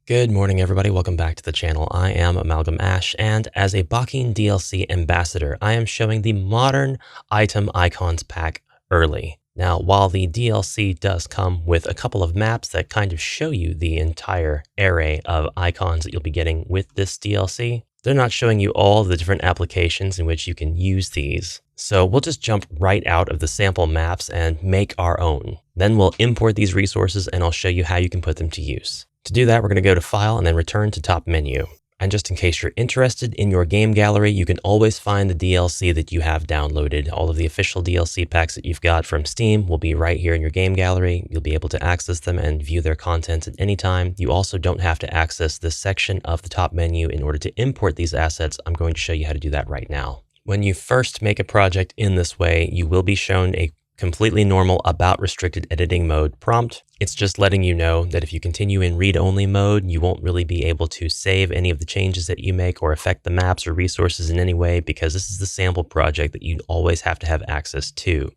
Good morning, everybody. Welcome back to the channel. I am Amalgam Ash, and as a Bakin DLC Ambassador, I am showing the Modern Item Icons pack early. Now, while the DLC does come with a couple of maps that kind of show you the entire array of icons that you'll be getting with this DLC, they're not showing you all the different applications in which you can use these. So we'll just jump right out of the sample maps and make our own. Then we'll import these resources and I'll show you how you can put them to use. To do that, we're going to go to File and then return to Top Menu. And just in case you're interested in your game gallery, you can always find the DLC that you have downloaded. All of the official DLC packs that you've got from Steam will be right here in your game gallery. You'll be able to access them and view their content at any time. You also don't have to access this section of the top menu in order to import these assets. I'm going to show you how to do that right now. When you first make a project in this way, you will be shown a completely normal about restricted editing mode prompt. It's just letting you know that if you continue in read-only mode, you won't really be able to save any of the changes that you make or affect the maps or resources in any way, because this is the sample project that you always have to have access to.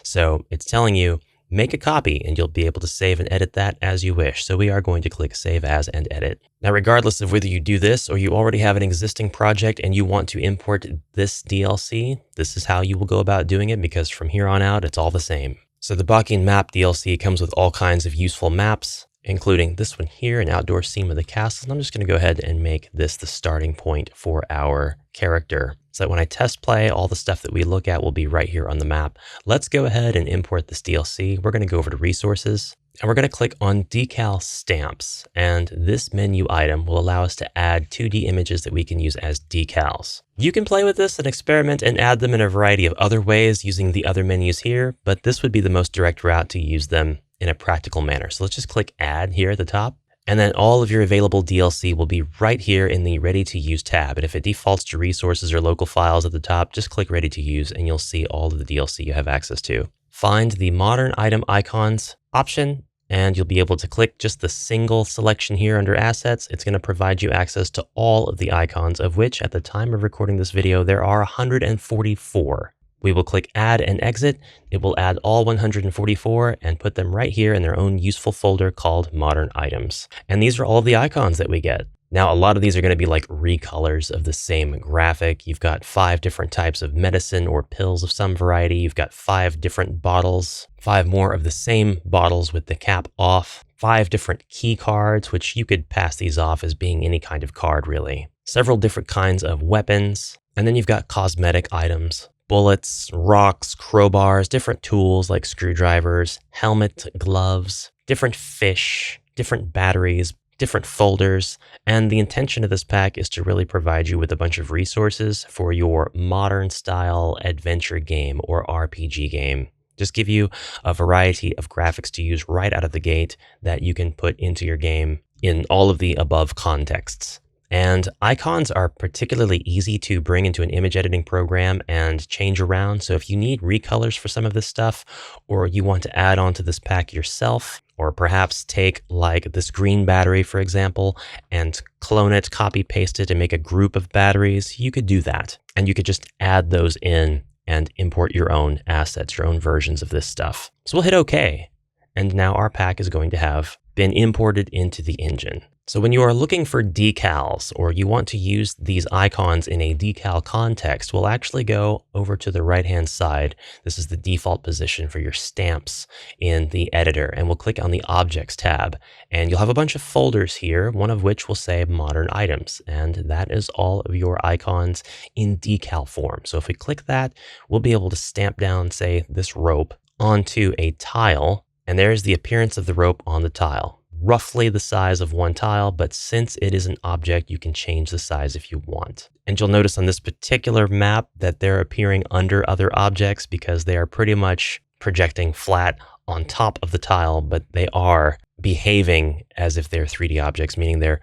So it's telling you, make a copy and you'll be able to save and edit that as you wish. So we are going to click Save As and Edit. Now, regardless of whether you do this or you already have an existing project and you want to import this DLC, this is how you will go about doing it, because from here on out, it's all the same. So the Bakin Map DLC comes with all kinds of useful maps, including this one here, an outdoor scene with a castle. And I'm just going to go ahead and make this the starting point for our character, so that when I test play, all the stuff that we look at will be right here on the map. Let's go ahead and import this DLC. We're going to go over to Resources, and we're going to click on Decal Stamps. And this menu item will allow us to add 2D images that we can use as decals. You can play with this and experiment and add them in a variety of other ways using the other menus here, but this would be the most direct route to use them in a practical manner. So let's just click Add here at the top. And then all of your available DLC will be right here in the Ready to Use tab. And if it defaults to resources or local files at the top, just click Ready to Use and you'll see all of the DLC you have access to. Find the Modern Item Icons option and you'll be able to click just the single selection here under Assets. It's going to provide you access to all of the icons, of which at the time of recording this video, there are 144. We will click Add and Exit. It will add all 144 and put them right here in their own useful folder called Modern Items. And these are all of the icons that we get. Now, a lot of these are going to be like recolors of the same graphic. You've got 5 different types of medicine or pills of some variety. You've got 5 different bottles, 5 more of the same bottles with the cap off, 5 different key cards, which you could pass these off as being any kind of card, really. Several different kinds of weapons. And then you've got cosmetic items. Bullets, rocks, crowbars, different tools like screwdrivers, helmet, gloves, different fish, different batteries, different folders. And the intention of this pack is to really provide you with a bunch of resources for your modern style adventure game or RPG game. Just give you a variety of graphics to use right out of the gate that you can put into your game in all of the above contexts. And icons are particularly easy to bring into an image editing program and change around. So if you need recolors for some of this stuff, or you want to add on to this pack yourself, or perhaps take like this green battery, for example, and clone it, copy paste it, and make a group of batteries, you could do that. And you could just add those in and import your own assets, your own versions of this stuff. So we'll hit OK. And now our pack is going to have been imported into the engine. So when you are looking for decals, or you want to use these icons in a decal context, we'll actually go over to the right-hand side. This is the default position for your stamps in the editor, and we'll click on the Objects tab. And you'll have a bunch of folders here, one of which will say Modern Items, and that is all of your icons in decal form. So if we click that, we'll be able to stamp down, say, this rope onto a tile, and there's the appearance of the rope on the tile. Roughly the size of one tile, but since it is an object, you can change the size if you want. And you'll notice on this particular map that they're appearing under other objects because they are pretty much projecting flat on top of the tile, but they are behaving as if they're 3D objects, meaning they're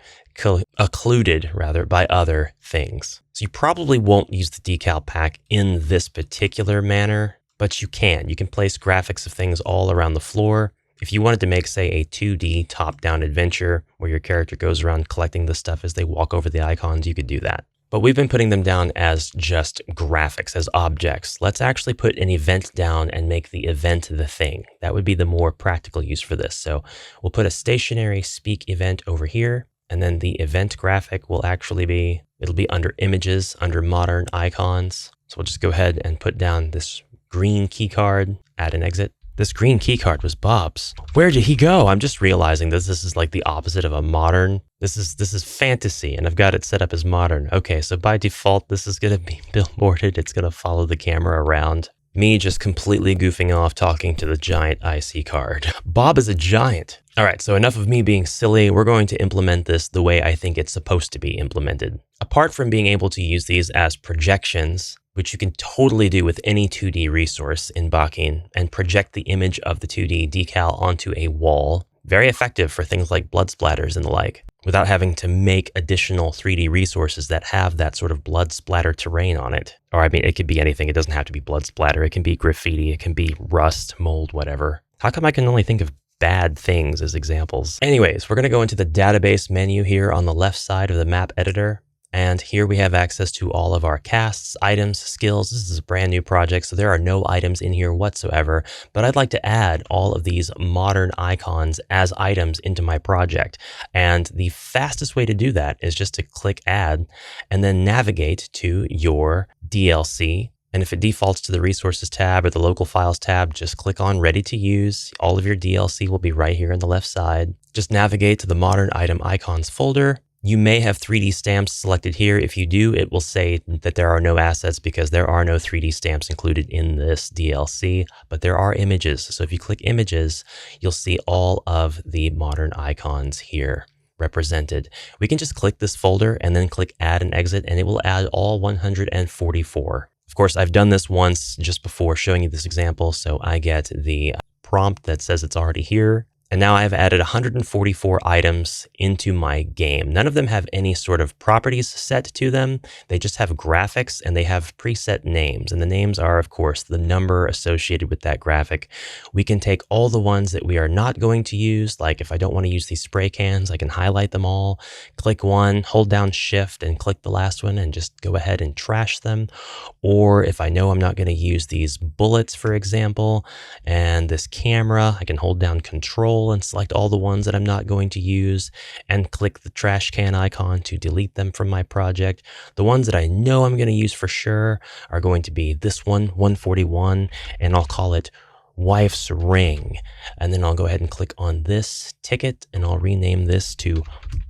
occluded rather by other things. So you probably won't use the decal pack in this particular manner, but you can. You can place graphics of things all around the floor. If you wanted to make, say, a 2D top-down adventure where your character goes around collecting the stuff as they walk over the icons, you could do that. But we've been putting them down as just graphics, as objects. Let's actually put an event down and make the event the thing. That would be the more practical use for this. So we'll put a stationery speak event over here. And then the event graphic will actually be, it'll be under images, under modern icons. So we'll just go ahead and put down this green key card, add an exit. This green key card was Bob's. Where did he go? I'm just realizing this is like the opposite of a modern. This is fantasy, and I've got it set up as modern. Okay, so by default, this is gonna be billboarded. It's gonna follow the camera around. Me just completely goofing off talking to the giant IC card. Bob is a giant. All right, so enough of me being silly. We're going to implement this the way I think it's supposed to be implemented. Apart from being able to use these as projections, which you can totally do with any 2D resource in Bakin, and project the image of the 2D decal onto a wall. Very effective for things like blood splatters and the like, without having to make additional 3D resources that have that sort of blood splatter terrain on it. Or I mean, it could be anything. It doesn't have to be blood splatter. It can be graffiti. It can be rust, mold, whatever. How come I can only think of bad things as examples? Anyways, we're going to go into the database menu here on the left side of the map editor. And here we have access to all of our casts, items, skills. This is a brand new project, so there are no items in here whatsoever, but I'd like to add all of these modern icons as items into my project. And the fastest way to do that is just to click add and then navigate to your DLC. And if it defaults to the resources tab or the local files tab, just click on ready to use. All of your DLC will be right here on the left side. Just navigate to the modern item icons folder. You may have 3D stamps selected here. If you do, it will say that there are no assets because there are no 3D stamps included in this DLC, but there are images. So if you click images, you'll see all of the modern icons here represented. We can just click this folder and then click add and exit, and it will add all 144. Of course, I've done this once just before showing you this example, so I get the prompt that says it's already here. And now I've added 144 items into my game. None of them have any sort of properties set to them. They just have graphics and they have preset names. And the names are, of course, the number associated with that graphic. We can take all the ones that we are not going to use. Like if I don't want to use these spray cans, I can highlight them all, click one, hold down shift and click the last one and just go ahead and trash them. Or if I know I'm not going to use these bullets, for example, and this camera, I can hold down control and select all the ones that I'm not going to use and click the trash can icon to delete them from my project. The ones that I know I'm going to use for sure are going to be this one, 141, and I'll call it wife's ring. And then I'll go ahead and click on this ticket and I'll rename this to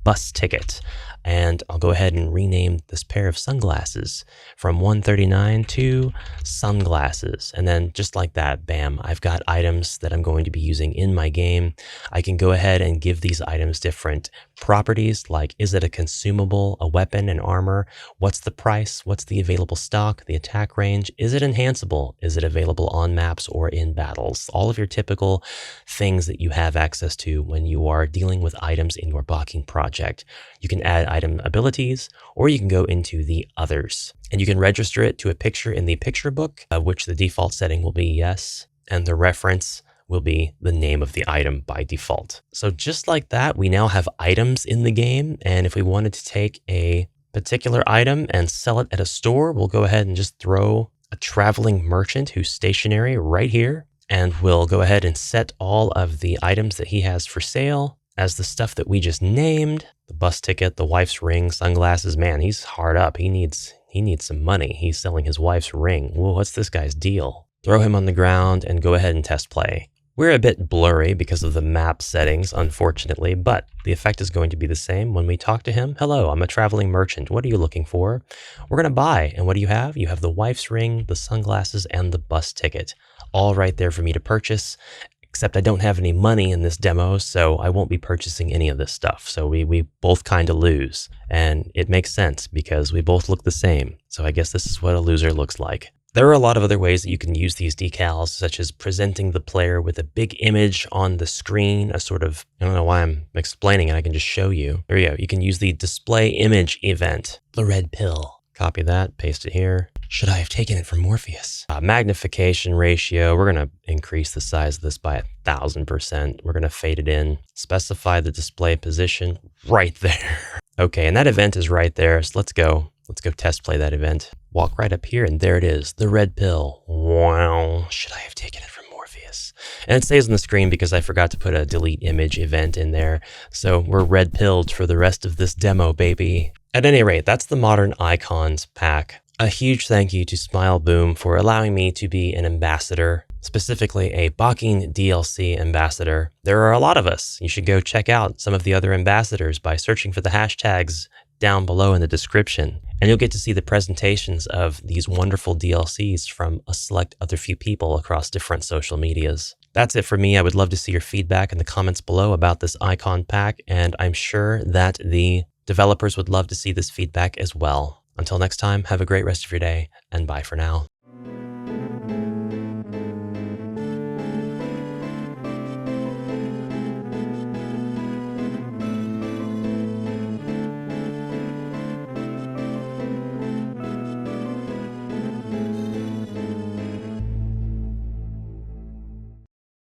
bus ticket. And I'll go ahead and rename this pair of sunglasses from 139 to sunglasses. And then just like that, bam, I've got items that I'm going to be using in my game. I can go ahead and give these items different properties, like is it a consumable, a weapon, an armor? What's the price? What's the available stock, the attack range? Is it enhanceable? Is it available on maps or in battles? All of your typical things that you have access to when you are dealing with items in your Bakin project. You can add item abilities, or you can go into the others. And you can register it to a picture in the picture book, of which the default setting will be yes, and the reference will be the name of the item by default. So just like that, we now have items in the game. And if we wanted to take a particular item and sell it at a store, we'll go ahead and just throw a traveling merchant who's stationary right here. And we'll go ahead and set all of the items that he has for sale as the stuff that we just named. The bus ticket, the wife's ring, sunglasses. Man, he's hard up. He needs some money. He's selling his wife's ring. Whoa, what's this guy's deal? Throw him on the ground and go ahead and test play. We're a bit blurry because of the map settings, unfortunately, but the effect is going to be the same when we talk to him. Hello, I'm a traveling merchant. What are you looking for? We're going to buy. And what do you have? You have the wife's ring, the sunglasses, and the bus ticket. All right there for me to purchase, except I don't have any money in this demo, so I won't be purchasing any of this stuff. So we both kind of lose. And it makes sense because we both look the same. So I guess this is what a loser looks like. There are a lot of other ways that you can use these decals, such as presenting the player with a big image on the screen, a sort of, I don't know why I'm explaining it, I can just show you. There you go. You can use the display image event, the red pill. Copy that, paste it here. Should I have taken it from Morpheus? Magnification ratio, we're going to increase the size of this by 1,000%. We're going to fade it in, specify the display position right there. Okay, and that event is right there, so let's go. Let's go test play that event. Walk right up here, and there it is, the red pill. Wow, should I have taken it from Morpheus? Yes. And it stays on the screen because I forgot to put a delete image event in there. So we're red pilled for the rest of this demo, baby. At any rate, that's the Modern Icons pack. A huge thank you to Smile Boom for allowing me to be an ambassador, specifically a Bakin DLC ambassador. There are a lot of us. You should go check out some of the other ambassadors by searching for the hashtags down below in the description. And you'll get to see the presentations of these wonderful DLCs from a select other few people across different social medias. That's it for me. I would love to see your feedback in the comments below about this icon pack, and I'm sure that the developers would love to see this feedback as well. Until next time, have a great rest of your day, and bye for now.